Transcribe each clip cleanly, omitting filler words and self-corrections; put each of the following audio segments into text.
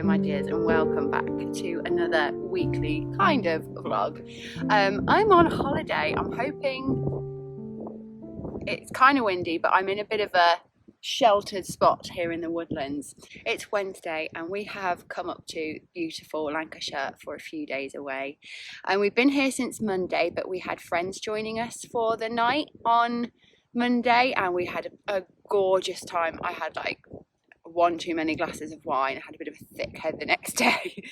Hello my dears, and welcome back to another weekly kind of vlog. I'm on holiday. I'm hoping it's kind of windy, but I'm in a bit of a sheltered spot here in the woodlands. It's Wednesday and we have come up to beautiful Lancashire for a few days away, and we've been here since Monday, but we had friends joining us for the night on Monday and we had a gorgeous time. I had like one too many glasses of wine. I had a bit of a thick head the next day.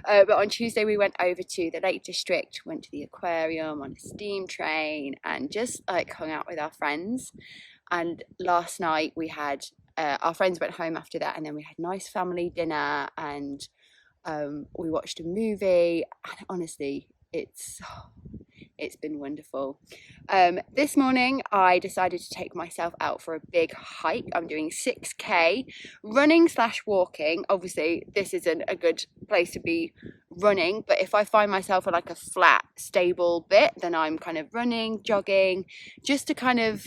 But on Tuesday we went over to the Lake District, went to the aquarium on a steam train and just like hung out with our friends. And last night we had our friends went home after that, and then we had nice family dinner and we watched a movie, and honestly it's been wonderful. This morning I decided to take myself out for a big hike. I'm doing 6k running / walking. Obviously this isn't a good place to be running, but if I find myself on like a flat stable bit, then I'm kind of running, jogging, just to kind of,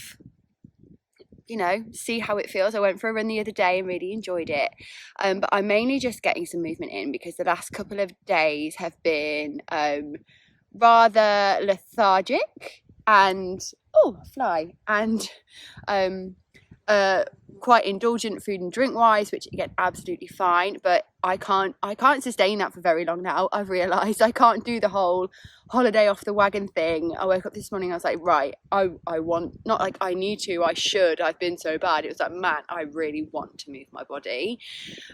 you know, see how it feels. I went for a run the other day and really enjoyed it, but I'm mainly just getting some movement in because the last couple of days have been rather lethargic and fly and quite indulgent food and drink wise, which again absolutely fine, but I can't sustain that for very long now. I've realized I can't do the whole holiday off the wagon thing. I woke up this morning, I was like, right, I want, not like I need to, I should, I've been so bad. It was like, man, I really want to move my body.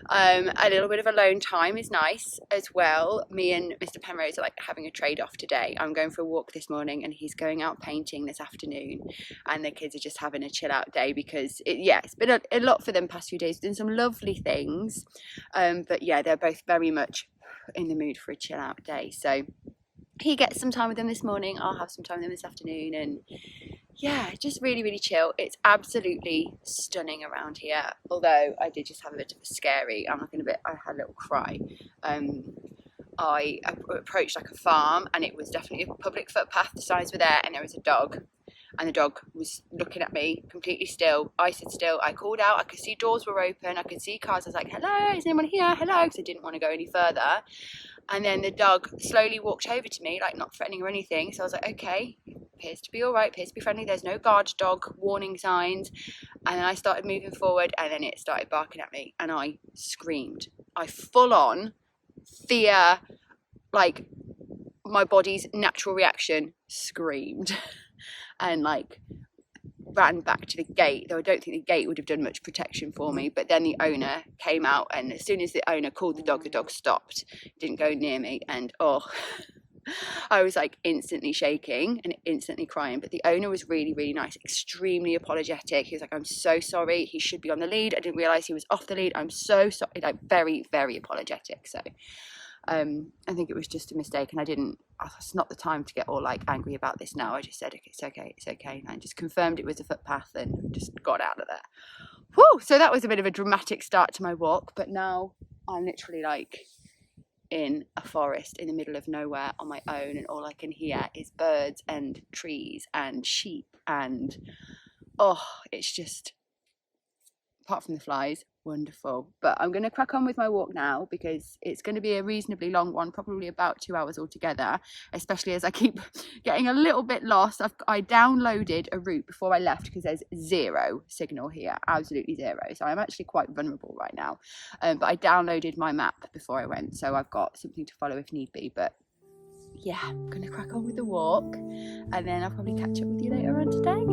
A little bit of alone time is nice as well. Me and Mr. Penrose are like having a trade-off today. I'm going for a walk this morning and he's going out painting this afternoon, and the kids are just having a chill out day because it's been a lot for them past few days. Done some lovely things, but yeah, they're both very much in the mood for a chill out day. So he gets some time with them this morning, I'll have some time with them this afternoon, and yeah, just really chill. It's absolutely stunning around here, although I did just have a bit of a scary, I had a little cry. I approached like a farm and it was definitely a public footpath. The signs were there and there was a dog, and the dog was looking at me completely still. I stood still, I called out, I could see doors were open, I could see cars. I was like, hello, is anyone here? Hello, because I didn't want to go any further. And then the dog slowly walked over to me, like not threatening or anything. So I was like, okay, appears to be all right, appears to be friendly. There's no guard dog warning signs. And then I started moving forward and then it started barking at me and I screamed. I full on fear, like my body's natural reaction, screamed and like ran back to the gate, though I don't think the gate would have done much protection for me. But then the owner came out, and as soon as the owner called the dog stopped, didn't go near me, and I was like instantly shaking and instantly crying. But the owner was really nice, extremely apologetic. He was like, I'm so sorry, he should be on the lead, I didn't realize he was off the lead, I'm so sorry, like very apologetic. So I think it was just a mistake, and it's not the time to get all like angry about this now. I just said, okay, it's okay. And I just confirmed it was a footpath and just got out of there. Whew, so that was a bit of a dramatic start to my walk, but now I'm literally like in a forest in the middle of nowhere on my own, and all I can hear is birds and trees and sheep, and it's just, apart from the flies, wonderful. But I'm going to crack on with my walk now because it's going to be a reasonably long one, probably about 2 hours altogether, especially as I keep getting a little bit lost. I downloaded a route before I left because there's zero signal here, absolutely zero, so I'm actually quite vulnerable right now, but I downloaded my map before I went, so I've got something to follow if need be. But yeah, I'm going to crack on with the walk and then I'll probably catch up with you later on today.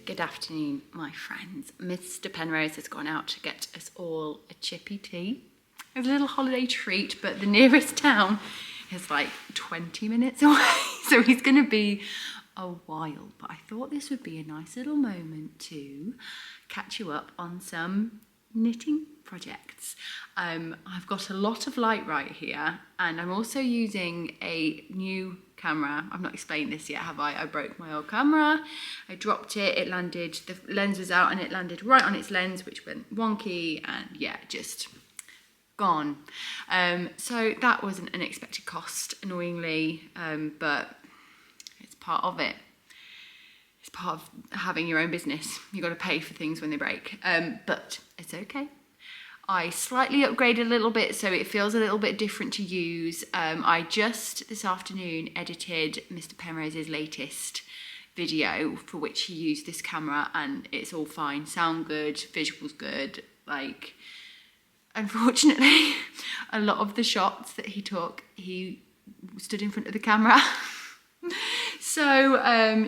Good afternoon, my friends. Mr. Penrose has gone out to get us all a chippy tea. It's a little holiday treat, but the nearest town is like 20 minutes away, so he's going to be a while. But I thought this would be a nice little moment to catch you up on some knitting projects. I've got a lot of light right here, and I'm also using a new camera. I've not explained this yet, have I? I broke my old camera, I dropped it, it landed, the lens was out and it landed right on its lens, which went wonky, and yeah, just gone. So that was an unexpected cost, annoyingly, but it's part of it. It's part of having your own business. You've got to pay for things when they break, but it's okay. I slightly upgraded a little bit so it feels a little bit different to use. I just this afternoon edited Mr. Penrose's latest video for which he used this camera, and it's all fine. Sound good, visuals good. Like, unfortunately, a lot of the shots that he took, he stood in front of the camera. So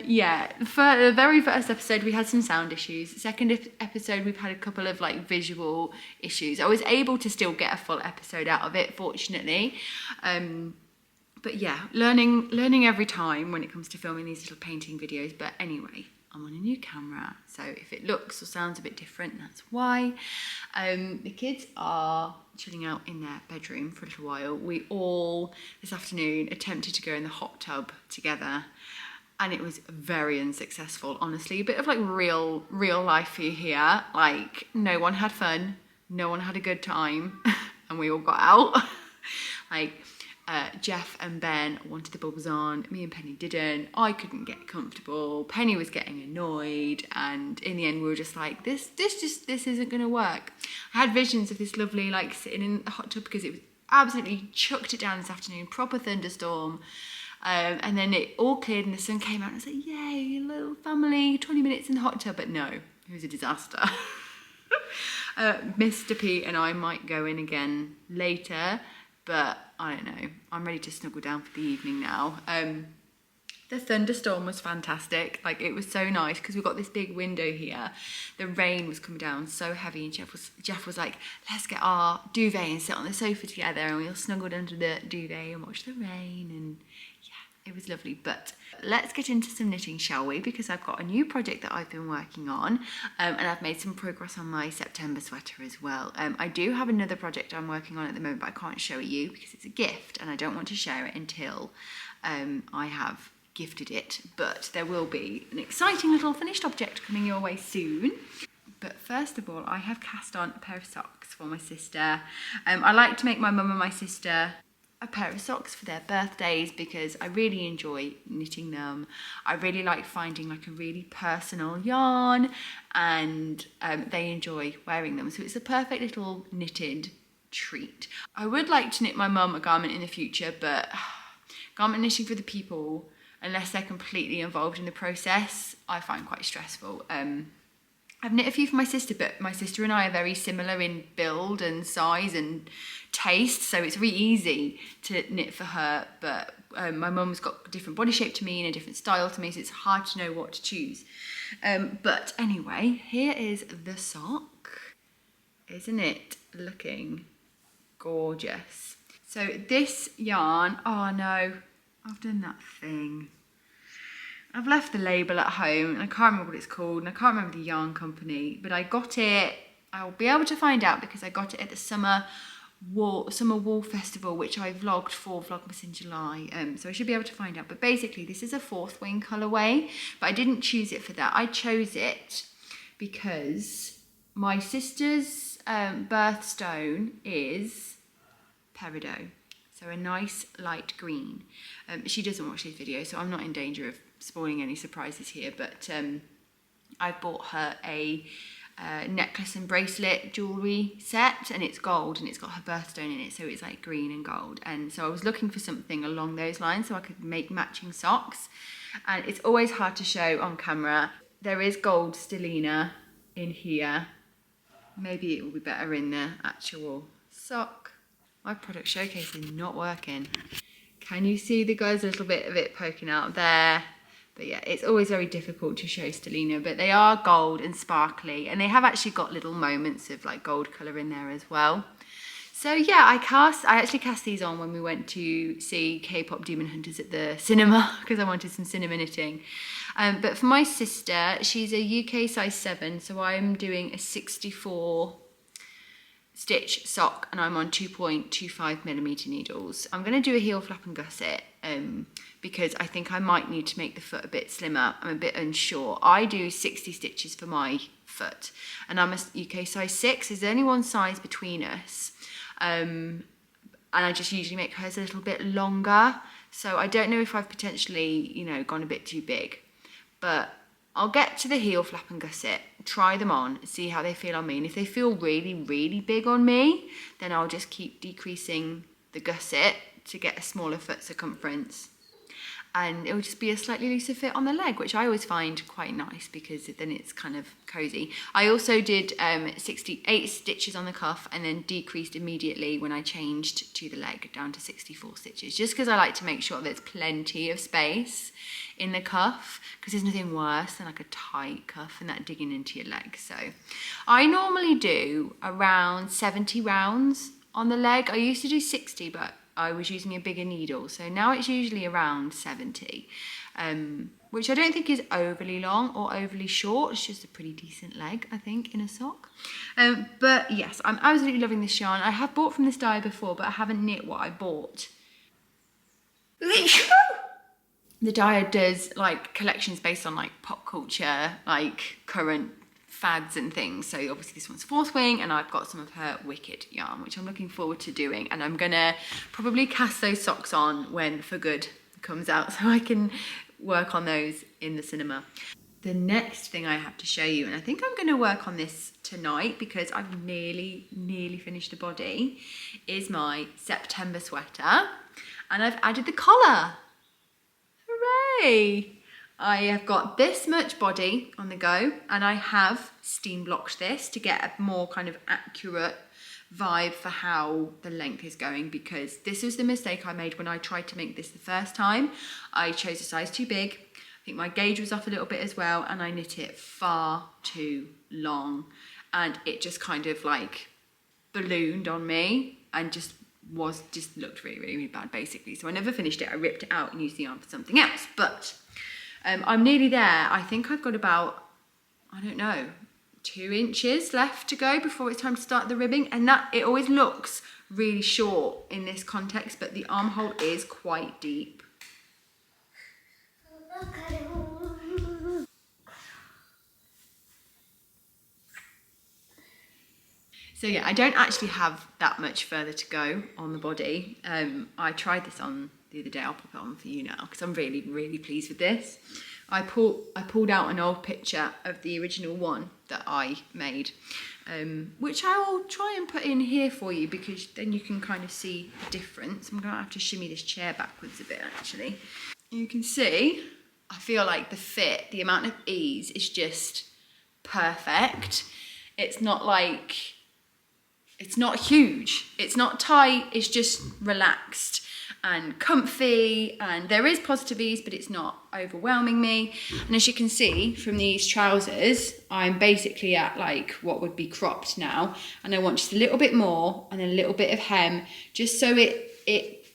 yeah, for the very first episode we had some sound issues. The second episode we've had a couple of like visual issues. I was able to still get a full episode out of it, fortunately. But yeah, learning every time when it comes to filming these little painting videos. But anyway, I'm on a new camera, so if it looks or sounds a bit different, that's why. The kids are chilling out in their bedroom for a little while. We all, this afternoon, attempted to go in the hot tub together, and it was very unsuccessful, honestly. A bit of like real life here. Like, no one had fun, no one had a good time, and we all got out. Like, Jeff and Ben wanted the bubbles on, me and Penny didn't. I couldn't get comfortable, Penny was getting annoyed, and in the end we were just like, this isn't gonna work. I had visions of this lovely, like, sitting in the hot tub, because it was absolutely chucked it down this afternoon, proper thunderstorm, and then it all cleared and the sun came out, and I was like, yay, little family, 20 minutes in the hot tub. But no, it was a disaster. Mr. P and I might go in again later, but I don't know, I'm ready to snuggle down for the evening now. The thunderstorm was fantastic. Like, it was so nice because we've got this big window here. The rain was coming down so heavy, and Jeff was like, let's get our duvet and sit on the sofa together, and we all snuggled under the duvet and watched the rain, and yeah, it was lovely. But let's get into some knitting, shall we? Because I've got a new project that I've been working on, and I've made some progress on my September sweater as well. I do have another project I'm working on at the moment, but I can't show it you because it's a gift, and I don't want to share it until I have gifted it. But there will be an exciting little finished object coming your way soon. But first of all, I have cast on a pair of socks for my sister. I like to make my mum and my sister a pair of socks for their birthdays because I really enjoy knitting them. I really like finding like a really personal yarn, and they enjoy wearing them. So it's a perfect little knitted treat. I would like to knit my mum a garment in the future, but garment knitting for the people, unless they're completely involved in the process, I find quite stressful. I've knit a few for my sister, but my sister and I are very similar in build and size and taste, so it's really easy to knit for her. But my mum's got a different body shape to me and a different style to me, so it's hard to know what to choose. But anyway, here is the sock. Isn't it looking gorgeous? So this yarn, oh no, I've done that thing. I've left the label at home, and I can't remember what it's called, and I can't remember the yarn company, but I got it, I'll be able to find out because I got it at the Summer Wool Festival, which I vlogged for Vlogmas in July, so I should be able to find out. But basically this is a fourth wing colourway, but I didn't choose it for that. I chose it because my sister's birthstone is peridot. So a nice light green. She doesn't watch these videos, so I'm not in danger of spoiling any surprises here, but I bought her a necklace and bracelet jewellery set, and it's gold, and it's got her birthstone in it, so it's like green and gold. And so I was looking for something along those lines so I could make matching socks, and it's always hard to show on camera. There is gold stellina in here. Maybe it will be better in the actual sock. My product showcase is not working. Can you see the guys, a little bit of it poking out there? But yeah, it's always very difficult to show Stellina, but they are gold and sparkly, and they have actually got little moments of like gold colour in there as well. So yeah, I actually cast these on when we went to see K-pop Demon Hunters at the cinema because I wanted some cinema knitting. But for my sister, she's a UK size 7, so I'm doing a 64 stitch sock and I'm on 2.25mm needles. I'm going to do a heel flap and gusset because I think I might need to make the foot a bit slimmer. I'm a bit unsure. I do 60 stitches for my foot and I'm a UK size 6. There's only one size between us. And I just usually make hers a little bit longer. So I don't know if I've potentially, you know, gone a bit too big. But I'll get to the heel flap and gusset, try them on, see how they feel on me. And if they feel really, really big on me, then I'll just keep decreasing the gusset to get a smaller foot circumference. And it will just be a slightly looser fit on the leg, which I always find quite nice because then it's kind of cozy. I also did 68 stitches on the cuff and then decreased immediately when I changed to the leg down to 64 stitches, just because I like to make sure there's plenty of space in the cuff, because there's nothing worse than like a tight cuff and that digging into your leg. So I normally do around 70 rounds on the leg. I used to do 60, but I was using a bigger needle, so now it's usually around 70, which I don't think is overly long or overly short. It's just a pretty decent leg, I think, in a sock. But yes, I'm absolutely loving this yarn. I have bought from this dye before, but I haven't knit what I bought. The dyer does like collections based on like pop culture, like current fads and things. So obviously this one's Fourth Wing and I've got some of her Wicked yarn, which I'm looking forward to doing. And I'm gonna probably cast those socks on when For Good comes out so I can work on those in the cinema. The next thing I have to show you, and I think I'm gonna work on this tonight because I've nearly finished the body, is my September sweater. And I've added the collar. Hooray! I have got this much body on the go and I have steam blocked this to get a more kind of accurate vibe for how the length is going, because this was the mistake I made when I tried to make this the first time. I chose a size too big. I think my gauge was off a little bit as well and I knit it far too long and it just kind of like ballooned on me and just looked really bad basically. So I never finished it. I ripped it out and used the yarn for something else, but I'm nearly there. I think I've got about, I don't know, 2 inches left to go before it's time to start the ribbing. And that, it always looks really short in this context, but the armhole is quite deep. So yeah, I don't actually have that much further to go on the body. I tried this on the other day. I'll pop it on for you now because I'm really pleased with this. I pulled out an old picture of the original one that I made, which I will try and put in here for you because then you can kind of see the difference. I'm gonna have to shimmy this chair backwards a bit actually. You can see, I feel like the fit, the amount of ease is just perfect. It's not like, it's not huge, it's not tight, it's just relaxed and comfy, and there is positive ease, but it's not overwhelming me. And as you can see from these trousers, I'm basically at like what would be cropped now, and I want just a little bit more and a little bit of hem, just so it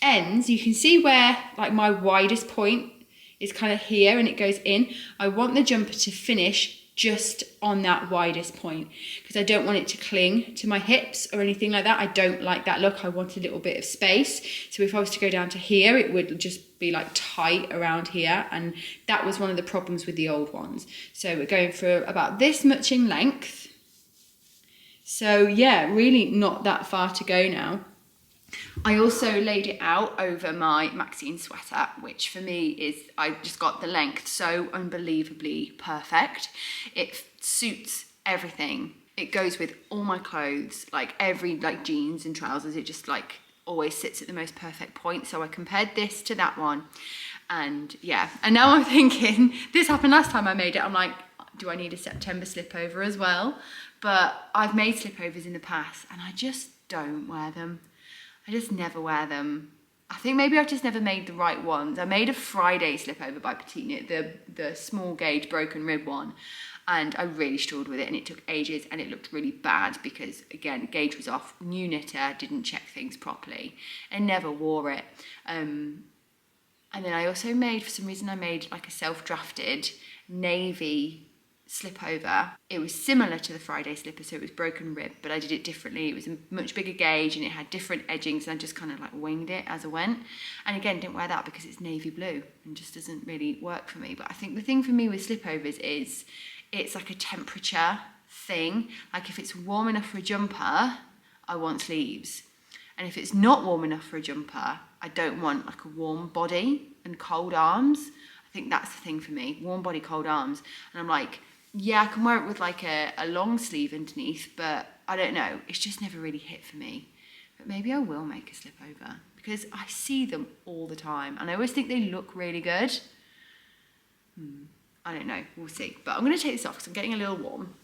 ends. You can see where like my widest point is kind of here and it goes in. I want the jumper to finish just on that widest point because I don't want it to cling to my hips or anything like that. I don't like that look. I want a little bit of space. So if I was to go down to here, it would just be like tight around here. And that was one of the problems with the old ones. So we're going for about this much in length. So yeah, really not that far to go now. I also laid it out over my Maxine sweater, which for me is, I just got the length so unbelievably perfect. It suits everything. It goes with all my clothes, like every like jeans and trousers. It just like always sits at the most perfect point. So I compared this to that one, and yeah. And now I'm thinking, this happened last time I made it. I'm like, do I need a September slipover as well? But I've made slipovers in the past and I just don't wear them. I just never wear them. I think maybe I've just never made the right ones. I made a Friday slip over by Patina, the small gauge broken rib one, and I really struggled with it, and it took ages, and it looked really bad because, again, gauge was off, new knitter, didn't check things properly, and never wore it. And then I also made, for some reason, I made like a self-drafted navy slip over. It was similar to the Friday slipper, so it was broken rib, but I did it differently. It was a much bigger gauge and it had different edgings, and I just kind of like winged it as I went. And again, didn't wear that because it's navy blue and just doesn't really work for me. But I think the thing for me with slipovers is it's like a temperature thing. Like if it's warm enough for a jumper, I want sleeves. And if it's not warm enough for a jumper, I don't want like a warm body and cold arms. I think that's the thing for me, warm body, cold arms. And I'm like, yeah, I can wear it with like a long sleeve underneath, but I don't know, it's just never really hit for me. But maybe I will make a slip over because I see them all the time and I always think they look really good. I don't know, we'll see. But I'm going to take this off because I'm getting a little warm.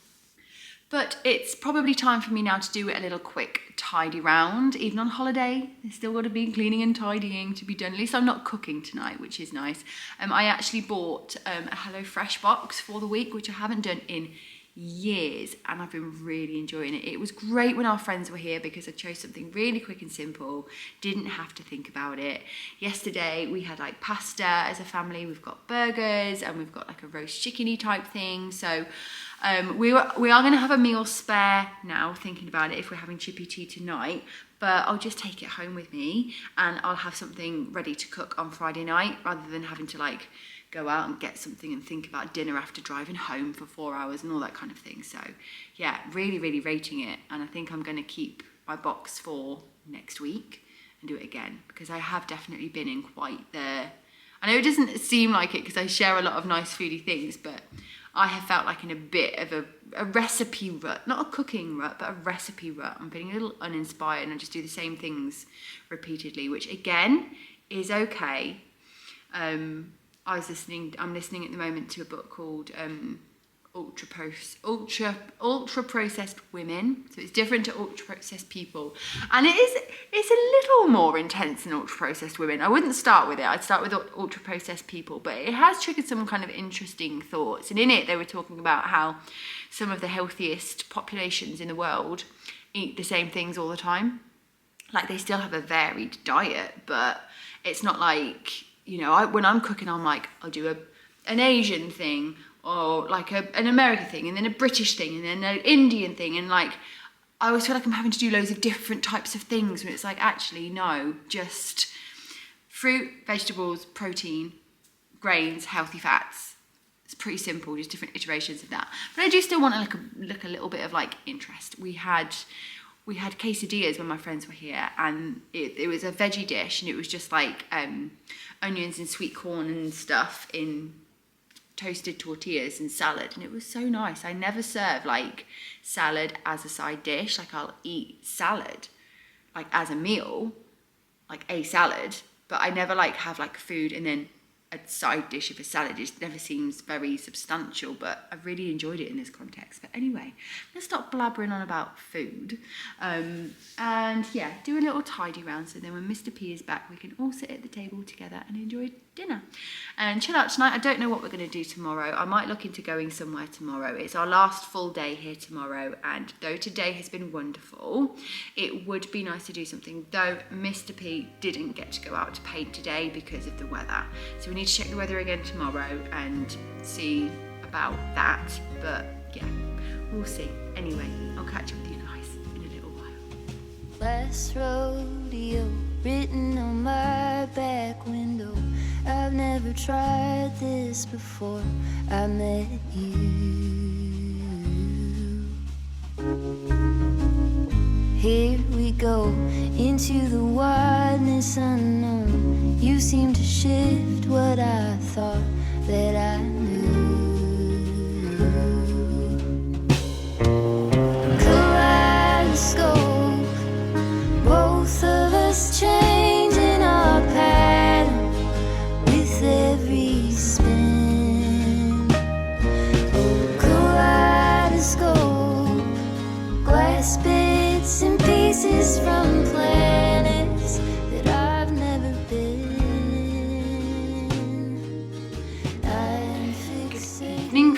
But it's probably time for me now to do a little quick tidy round. Even on holiday, there's still got to be cleaning and tidying to be done. At least I'm not cooking tonight, which is nice. I actually bought a HelloFresh box for the week, which I haven't done in years, and I've been really enjoying it. It was great when our friends were here because I chose something really quick and simple, didn't have to think about it. Yesterday we had like pasta as a family, we've got burgers, and we've got like a roast chickeny type thing. So we are going to have a meal spare now, thinking about it, if we're having chippy tea tonight, but I'll just take it home with me and I'll have something ready to cook on Friday night rather than having to like go out and get something and think about dinner after driving home for 4 hours and all that kind of thing. So yeah, really, really rating it. And I think I'm going to keep my box for next week and do it again because I have definitely been in quite the... I know it doesn't seem like it because I share a lot of nice foodie things, but I have felt like in a bit of a recipe rut, not a cooking rut, but a recipe rut. I'm feeling a little uninspired and I just do the same things repeatedly, which again is okay. I'm listening at the moment to a book called Ultra Processed Women. So it's different to Ultra Processed People. And it's a little more intense than Ultra Processed Women. I wouldn't start with it. I'd start with Ultra Processed People. But it has triggered some kind of interesting thoughts. And in it, they were talking about how some of the healthiest populations in the world eat the same things all the time. Like they still have a varied diet, but it's not like... You know, when I'm cooking, I'm like, I'll do an Asian thing or like an American thing and then a British thing and then an Indian thing. And like, I always feel like I'm having to do loads of different types of things when it's like, actually, no, just fruit, vegetables, protein, grains, healthy fats. It's pretty simple, just different iterations of that. But I do still want to look a little bit of like interest. We had quesadillas when my friends were here, and it was a veggie dish, and it was just like onions and sweet corn and stuff in toasted tortillas and salad, and it was so nice. I never serve like salad as a side dish. Like I'll eat salad like as a meal, like a salad, but I never like have like food and then a side dish of a salad. It never seems very substantial, but I really enjoyed it in this context. But anyway, let's stop blabbering on about food. And yeah, do a little tidy round so then when Mr. P is back, we can all sit at the table together and enjoy dinner and chill out tonight. I don't know what we're going to do tomorrow. I might look into going somewhere tomorrow. It's our last full day here tomorrow, and though today has been wonderful, it would be nice to do something, though Mr. P didn't get to go out to paint today because of the weather. So we need to check the weather again tomorrow and see about that, but yeah, we'll see. Anyway, I'll catch up with you guys in a little while. Last rodeo written on my back window. I've never tried this before I met you. Here we go into the wideness unknown. You seem to shift what I thought that I knew. Kaleidoscope, both of us changing our pattern with every spin. Oh, kaleidoscope, glass bits and pieces from planets that I've never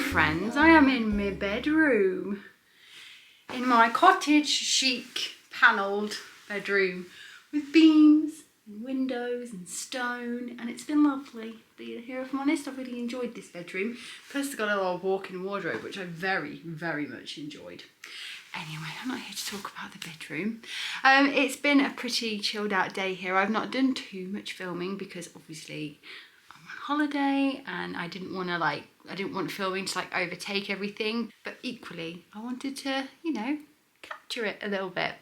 friends, I am in my bedroom. In my cottage chic panelled bedroom with beams and windows and stone, and it's been lovely being here. If I'm honest, I've really enjoyed this bedroom. Plus I've got a little walk-in wardrobe, which I very, very much enjoyed. Anyway, I'm not here to talk about the bedroom. It's been a pretty chilled out day here. I've not done too much filming because obviously I'm on holiday and I didn't want filming to like overtake everything, but equally I wanted to, you know, capture it a little bit.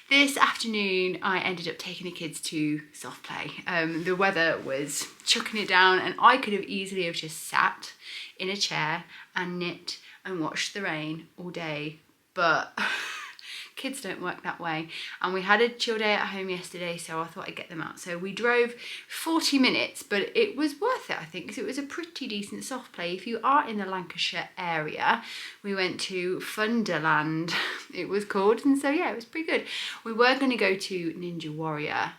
This afternoon I ended up taking the kids to soft play. The weather was chucking it down and I could have easily have just sat in a chair and knit and watched the rain all day, but kids don't work that way. And we had a chill day at home yesterday, so I thought I'd get them out. So we drove 40 minutes, but it was worth it, I think, because it was a pretty decent soft play. If you are in the Lancashire area, we went to Funderland, it was called, and so yeah, it was pretty good. We were going to go to Ninja Warrior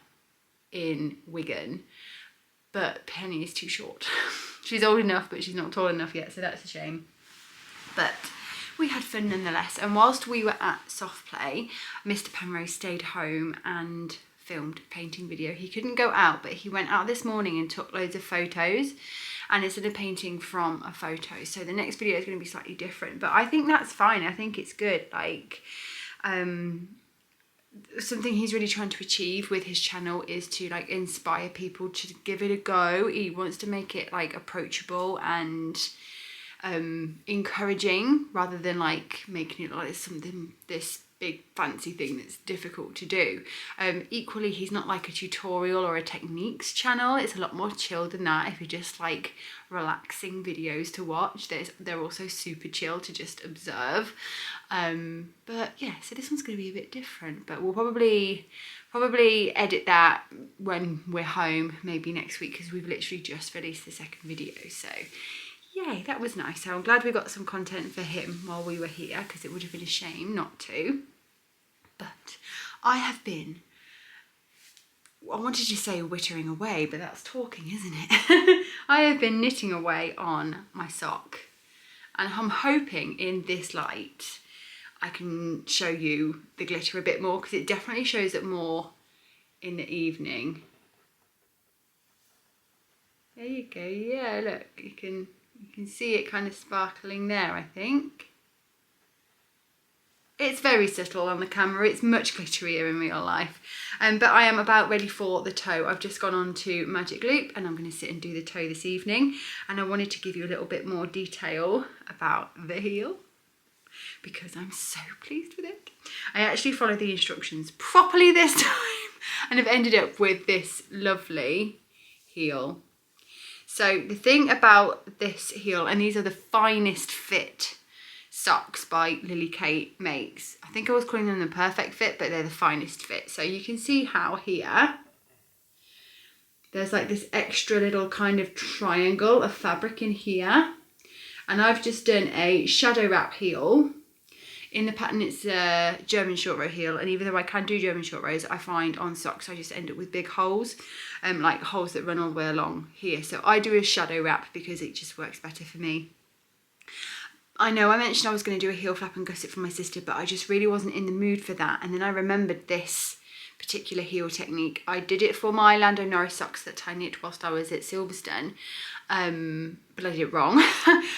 in Wigan, but Penny is too short. She's old enough, but she's not tall enough yet, so that's a shame. But we had fun nonetheless, and whilst we were at soft play, Mr. Penrose stayed home and filmed a painting video. He couldn't go out, but he went out this morning and took loads of photos, and it's a painting from a photo. So the next video is going to be slightly different, but I think that's fine. I think it's good. Like, something he's really trying to achieve with his channel is to like inspire people to give it a go. He wants to make it like approachable and encouraging, rather than like making it like something, this big fancy thing that's difficult to do. Equally, he's not like a tutorial or a techniques channel. It's a lot more chill than that. If you're just like relaxing videos to watch, they're also super chill to just observe. But yeah, so this one's going to be a bit different, but we'll probably edit that when we're home, maybe next week, because we've literally just released the second video. So yay, that was nice. So I'm glad we got some content for him while we were here, because it would have been a shame not to. But I have been, I wanted to say wittering away, but that's talking, isn't it? I have been knitting away on my sock, and I'm hoping in this light I can show you the glitter a bit more, because it definitely shows it more in the evening. There you go. Yeah, look, you can see it kind of sparkling there, I think. It's very subtle on the camera. It's much glitterier in real life. But I am about ready for the toe. I've just gone on to Magic Loop and I'm going to sit and do the toe this evening. And I wanted to give you a little bit more detail about the heel, because I'm so pleased with it. I actually followed the instructions properly this time and have ended up with this lovely heel. So the thing about this heel, and these are the Finest Fit socks by Lily Kate makes. I think I was calling them the Perfect Fit, but they're the Finest Fit. So you can see how here, there's like this extra little kind of triangle of fabric in here. And I've just done a shadow wrap heel. In the pattern, it's a German short row heel, and even though I can do German short rows, I find on socks I just end up with big holes, like holes that run all the way along here. So I do a shadow wrap because it just works better for me. I know I mentioned I was going to do a heel flap and gusset for my sister, but I just really wasn't in the mood for that. And then I remembered this particular heel technique. I did it for my Lando Norris socks that I knit whilst I was at Silverstone, but I did it wrong.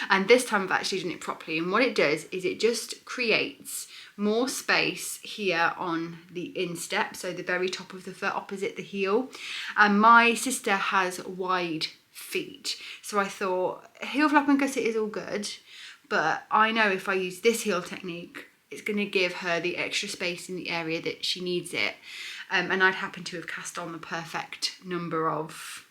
And this time I've actually done it properly, and what it does is it just creates more space here on the instep, so the very top of the foot opposite the heel. And my sister has wide feet, so I thought heel flap and gusset is all good, but I know if I use this heel technique, it's going to give her the extra space in the area that she needs it. And I'd happen to have cast on the perfect number of,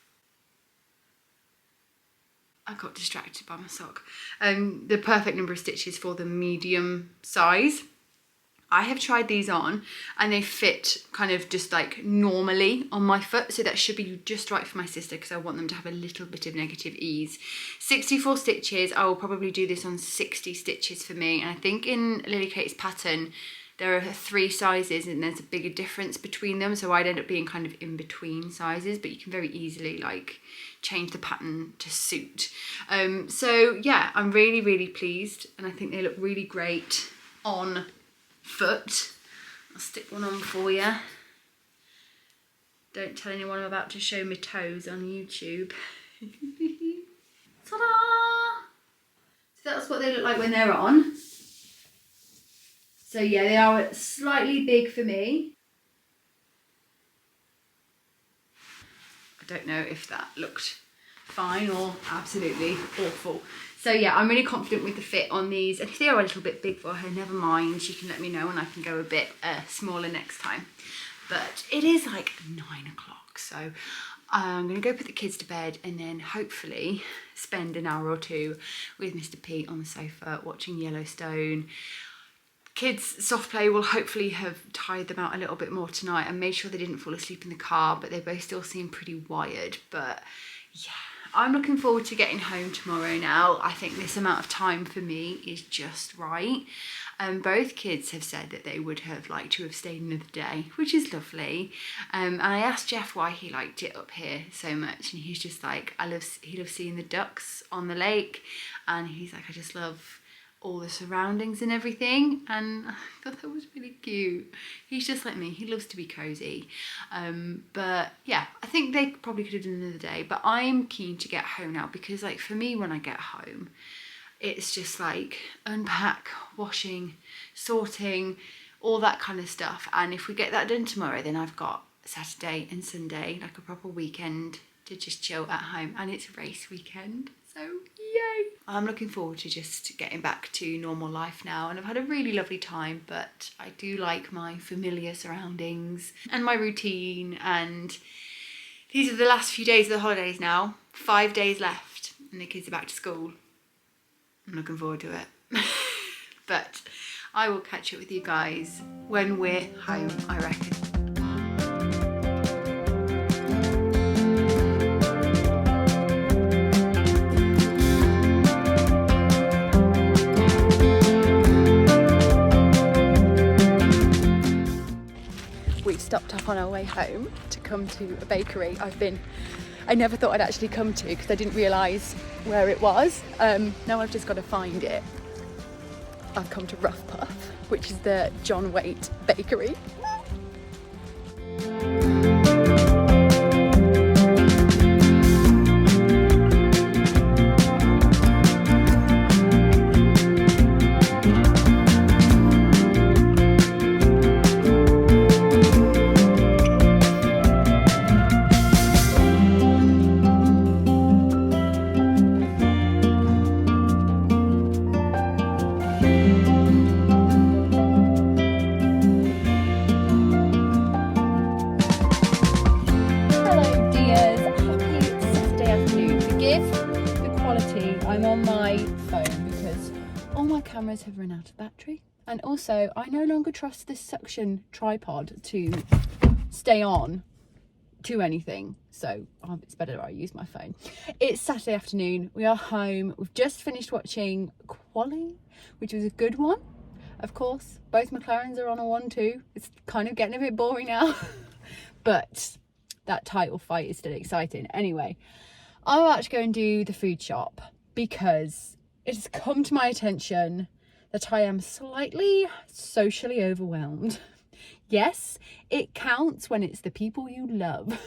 I got distracted by my sock, the perfect number of stitches for the medium size. I have tried these on and they fit kind of just like normally on my foot, so that should be just right for my sister, because I want them to have a little bit of negative ease. 64 stitches, I will probably do this on 60 stitches for me, and I think in Lily Kate's pattern there are 3 sizes and there's a bigger difference between them, so I'd end up being kind of in between sizes, but you can very easily like change the pattern to suit. So yeah, I'm really, really pleased, and I think they look really great on foot. I'll stick one on for you. Don't tell anyone I'm about to show my toes on YouTube. Ta-da! So that's what they look like when they're on. So yeah, they are slightly big for me. I don't know if that looked fine or absolutely awful. So yeah, I'm really confident with the fit on these. And if they are a little bit big for her, never mind. She can let me know and I can go a bit smaller next time. But it is like 9 o'clock, so I'm going to go put the kids to bed and then hopefully spend an hour or 2 with Mr. P on the sofa watching Yellowstone. Kids' soft play will hopefully have tired them out a little bit more tonight and made sure they didn't fall asleep in the car, but they both still seem pretty wired. But yeah, I'm looking forward to getting home tomorrow now. I think this amount of time for me is just right. Both kids have said that they would have liked to have stayed another day, which is lovely. And I asked Jeff why he liked it up here so much, and he's just like, he loves seeing the ducks on the lake, and he's like, I just love all the surroundings and everything, and I thought that was really cute. He's just like me, he loves to be cozy. But yeah, I think they probably could have done another day, but I'm keen to get home now, because like for me, when I get home, it's just like unpack, washing, sorting, all that kind of stuff. And if we get that done tomorrow, then I've got Saturday and Sunday, like a proper weekend to just chill at home, and it's race weekend. So yay! I'm looking forward to just getting back to normal life now, and I've had a really lovely time, but I do like my familiar surroundings and my routine, and these are the last few days of the holidays now. 5 days left and the kids are back to school. I'm looking forward to it. But I will catch up with you guys when we're home, I reckon. We've stopped off on our way home to come to a bakery I never thought I'd actually come to, because I didn't realise where it was. Now I've just got to find it. I've come to Rough Puff, which is the John Waite bakery. I'm on my phone because all my cameras have run out of battery, and also I no longer trust this suction tripod to stay on to anything, so it's better I use my phone. It's Saturday afternoon, we are home, we've just finished watching Quali, which was a good one. Of course, both McLarens are on a 1-2. It's kind of getting a bit boring now, but that title fight is still exciting. Anyway, I'm about to go and do the food shop because it has come to my attention that I am slightly socially overwhelmed. Yes, it counts when it's the people you love.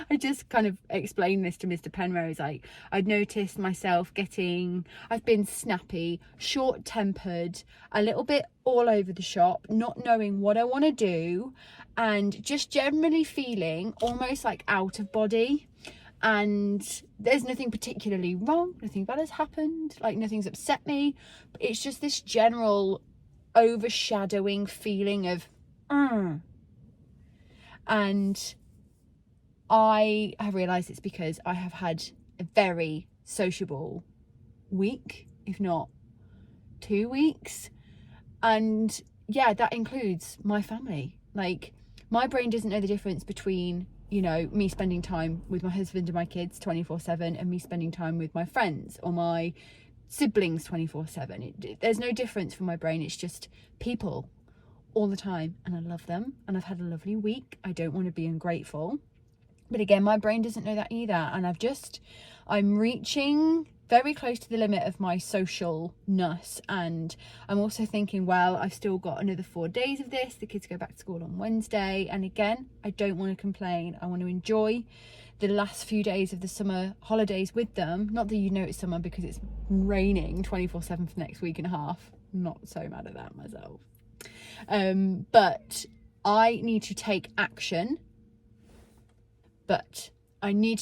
I just kind of explained this to Mr. Penrose. I'd noticed myself I've been snappy, short-tempered, a little bit all over the shop, not knowing what I want to do, and just generally feeling almost like out of body. And there's nothing particularly wrong, nothing bad has happened, like nothing's upset me. It's just this general overshadowing feeling of and I have realised it's because I have had a very sociable week, if not 2 weeks. And yeah, that includes my family. Like, my brain doesn't know the difference between, you know, me spending time with my husband and my kids 24/7 and me spending time with my friends or my siblings 24/7. There's no difference for my brain. It's just people all the time, and I love them, and I've had a lovely week. I don't want to be ungrateful, but again, my brain doesn't know that either, and I'm reaching very close to the limit of my socialness, and I'm also thinking, well, I've still got another 4 days of this. The kids go back to school on Wednesday, and again, I don't want to complain. I want to enjoy the last few days of the summer holidays with them. Not that you know it's summer because it's raining 24/7 for the next week and a half. I'm not so mad at that myself. But I need to take action. I need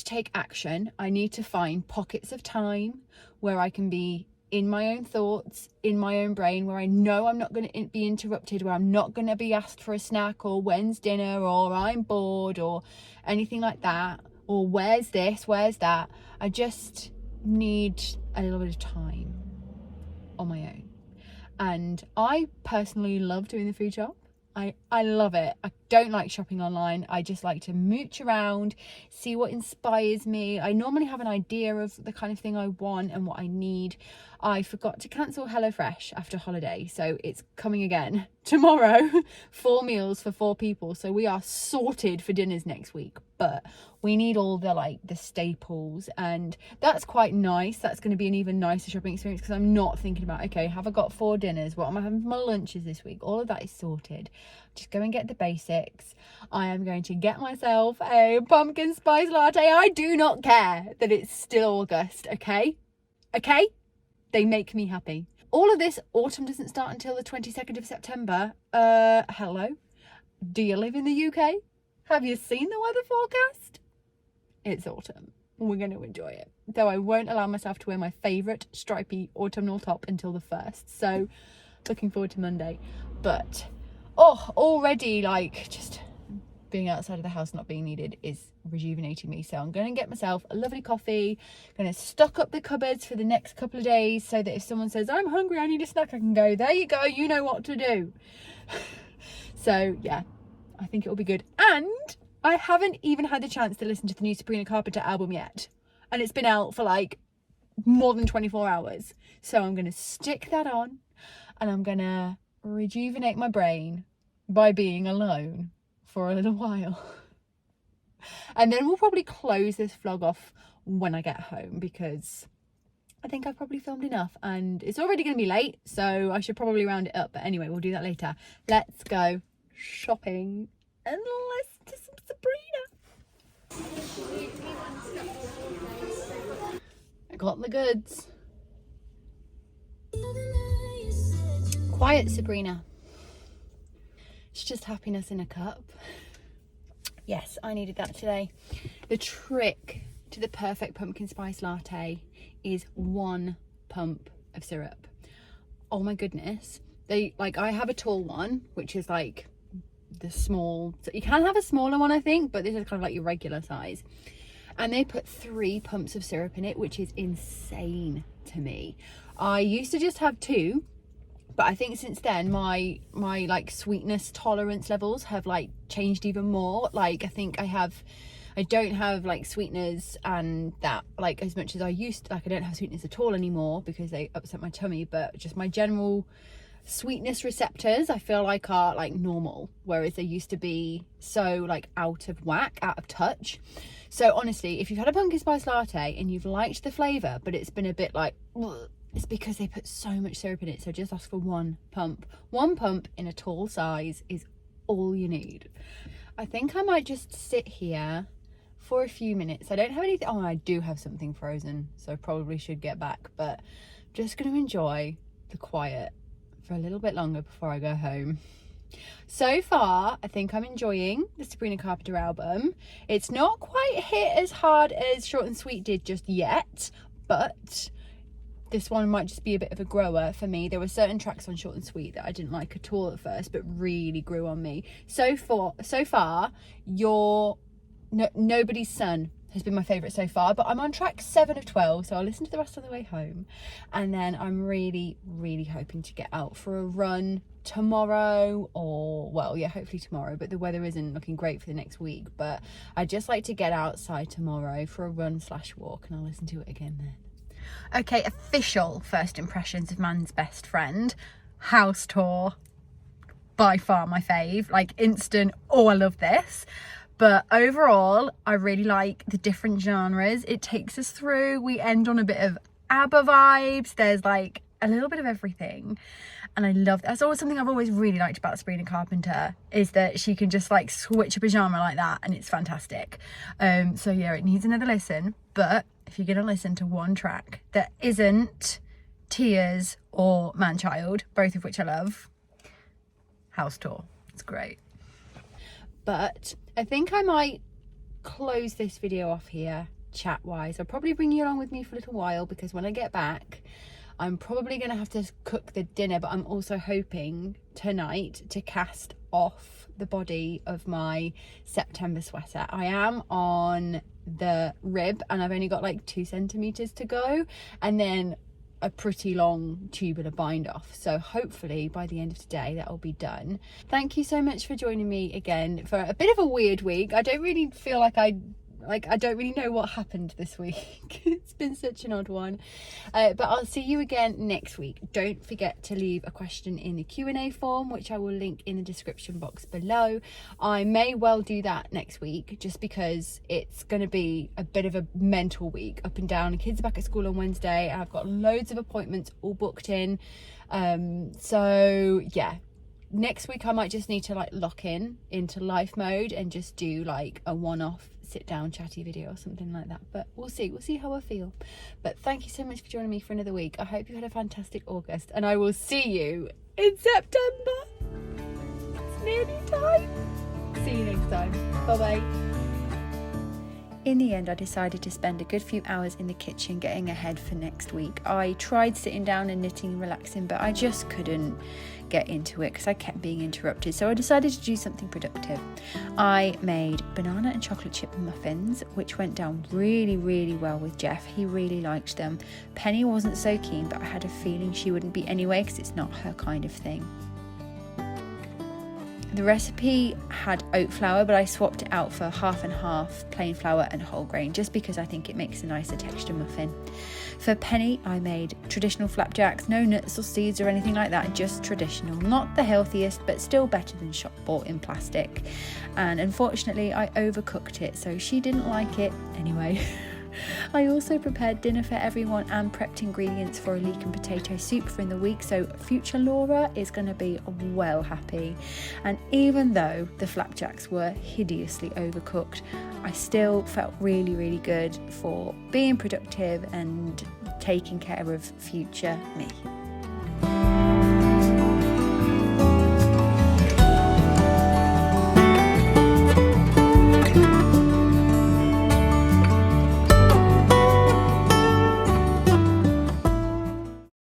to find pockets of time where I can be in my own thoughts, in my own brain, where I know I'm not going to be interrupted, where I'm not going to be asked for a snack or when's dinner or I'm bored or anything like that, or where's this, where's that. I just need a little bit of time on my own. And I personally love doing the food shop. I love it. I don't like shopping online. I just like to mooch around, see what inspires me. I normally have an idea of the kind of thing I want and what I need. I forgot to cancel HelloFresh after holiday, so it's coming again tomorrow. 4 meals for 4 people, so we are sorted for dinners next week, but we need all the staples, and that's quite nice. That's going to be an even nicer shopping experience because I'm not thinking about, okay, have I got 4 dinners? What am I having for my lunches this week? All of that is sorted. Just go and get the basics. I am going to get myself a pumpkin spice latte. I do not care that it's still August, okay? They make me happy. All of this, autumn doesn't start until the 22nd of September. Hello? Do you live in the UK? Have you seen the weather forecast? It's autumn. We're going to enjoy it. Though I won't allow myself to wear my favourite stripy autumnal top until the 1st. So, looking forward to Monday. But, already, just being outside of the house, not being needed, is rejuvenating me. So I'm going to get myself a lovely coffee, going to stock up the cupboards for the next couple of days so that if someone says, I'm hungry, I need a snack, I can go, there you go, you know what to do. So, yeah, I think it'll be good. And I haven't even had the chance to listen to the new Sabrina Carpenter album yet. And it's been out for more than 24 hours. So I'm going to stick that on and I'm going to rejuvenate my brain by being alone for a little while. And then we'll probably close this vlog off when I get home because I think I've probably filmed enough and it's already going to be late. So I should probably round it up. But anyway, we'll do that later. Let's go shopping and listen to some Sabrina. I got the goods. Quiet Sabrina. It's just happiness in a cup. Yes, I needed that today. The trick to the perfect pumpkin spice latte is 1 pump of syrup. Oh my goodness. I have a tall one, which is the small, so you can have a smaller one I think, but this is kind of your regular size, and they put 3 pumps of syrup in it, which is insane to me. I used to just have 2, but I think since then my sweetness tolerance levels have changed even more. I think I don't have sweeteners and that as much as I used to. I don't have sweeteners at all anymore because they upset my tummy, but just my general sweetness receptors I feel are normal, whereas they used to be so out of whack, out of touch. So honestly, if you've had a pumpkin spice latte and you've liked the flavour but it's been a bit ugh, it's because they put so much syrup in it. So just ask for 1 pump. 1 pump in a tall size is all you need. I think I might just sit here for a few minutes. I don't have anything. Oh, I do have something frozen, so I probably should get back, but I'm just going to enjoy the quiet for a little bit longer before I go home. So far, I think I'm enjoying the Sabrina Carpenter album. It's not quite hit as hard as Short and Sweet did just yet, but this one might just be a bit of a grower for me. There were certain tracks on Short and Sweet that I didn't like at all at first, but really grew on me. So far, Nobody's Son has been my favourite so far, but I'm on track 7 of 12, so I'll listen to the rest on the way home. And then I'm really, really hoping to get out for a run tomorrow, or hopefully tomorrow, but the weather isn't looking great for the next week. But I'd just like to get outside tomorrow for a run/walk, and I'll listen to it again then. Okay, official first impressions of man's best friend. House tour. by far my fave, like instant, oh, I love this. But overall, I really like the different genres it takes us through. We end on a bit of ABBA vibes. There's like a little bit of everything. And I love that. That's always something I've always really liked about Sabrina Carpenter, is that she can just like switch up a genre like that, and it's fantastic. So yeah, it needs another listen. But if you're gonna listen to one track that isn't Tears or Manchild, both of which I love, House Tour. It's great. But I think I might close this video off here chat wise. I'll probably bring you along with me for a little while, because when I get back I'm probably gonna have to cook the dinner, but I'm also hoping tonight to cast off the body of my September sweater. I am on the rib and I've only got like 2 centimeters to go, and then a pretty long tubular bind off, so hopefully by the end of today that will be done. Thank you so much for joining me again for a bit of a weird week. I don't really feel like I don't really know what happened this week. It's been such an odd one, but I'll see you again next week. Don't forget to leave a question in the Q&A form, which I will link in the description box below. I may well do that next week, just because it's going to be a bit of a mental week, up and down. The kids are back at school on Wednesday and I've got loads of appointments all booked in, so yeah, next week I might just need to like lock in into life mode and just do like a one-off sit down chatty video or something like that, but we'll see how I feel. But thank you so much for joining me for another week. I hope you had a fantastic August, and I will see you in September. It's nearly time. See you next time. Bye bye. In the end, I decided to spend a good few hours in the kitchen getting ahead for next week. I tried sitting down and knitting and relaxing, but I just couldn't get into it because I kept being interrupted. So I decided to do something productive. I made banana and chocolate chip muffins, which went down really, really well with Jeff. He really liked them. Penny wasn't so keen, but I had a feeling she wouldn't be anyway because it's not her kind of thing. The recipe had oat flour, but I swapped it out for half and half plain flour and whole grain, just because I think it makes a nicer texture muffin. For Penny, I made traditional flapjacks, no nuts or seeds or anything like that, just traditional. Not the healthiest, but still better than shop bought in plastic. And unfortunately, I overcooked it, so she didn't like it anyway. I also prepared dinner for everyone and prepped ingredients for a leek and potato soup for in the week, so future Laura is going to be well happy. And even though the flapjacks were hideously overcooked, I still felt really, really good for being productive and taking care of future me.